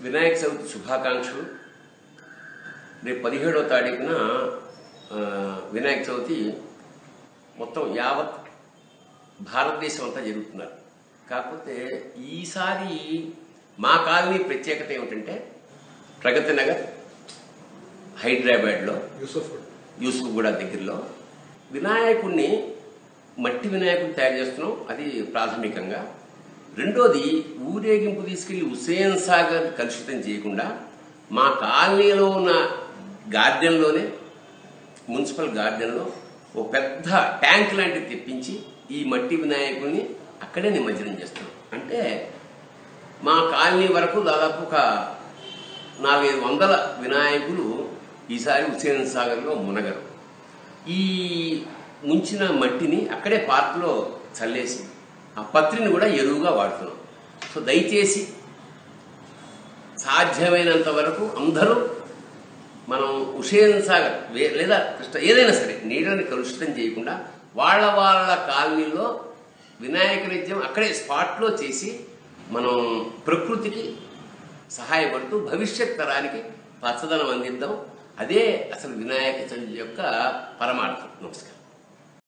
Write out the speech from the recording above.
వినాయక చవితి శుభాకాంక్షలు. రేపు 17వ తారీఖున వినాయక చవితి మొత్తం యావత్ భారతదేశం అంతా జరుగుతున్నారు. కాకపోతే ఈసారి మా కాలనీ ప్రత్యేకత ఏమిటంటే ప్రగతి నగర్ హైదరాబాద్లో యూసుఫ్గూడ దగ్గరలో వినాయకుడిని మట్టి వినాయకుడిని తయారు చేస్తున్నాం. అది ప్రాథమికంగా. రెండోది, ఊరేగింపు తీసుకెళ్లి హుస్సేన్ సాగర్ కలుషితం చేయకుండా మా కాలనీలో ఉన్న గార్డెన్లోనే, మున్సిపల్ గార్డెన్లో ఒక పెద్ద ట్యాంక్ లాంటిది తెప్పించి ఈ మట్టి వినాయకుడిని అక్కడే నిమజ్జనం చేస్తున్నాం. అంటే మా కాలనీ వరకు దాదాపు ఒక 400-500 వినాయకులు ఈసారి హుస్సేన్ సాగర్లో మునగరు. ఈ ముంచిన మట్టిని అక్కడే పార్కులో చల్లేసి ఆ పత్రిని కూడా ఎరువుగా వాడుతున్నాం. సో దయచేసి సాధ్యమైనంత వరకు అందరూ మనం హుస్సేన్ సాగర్ లేదా కృష్ణ ఏదైనా సరే నీళ్ళని కలుషితం చేయకుండా వాళ్ళ కాలనీలో వినాయక నృత్యం అక్కడే స్పాట్లో చేసి మనం ప్రకృతికి సహాయపడుతూ భవిష్యత్ తరానికి పచ్చదనం అందిద్దాం. అదే అసలు వినాయక చవితి యొక్క పరమార్థం. నమస్కారం.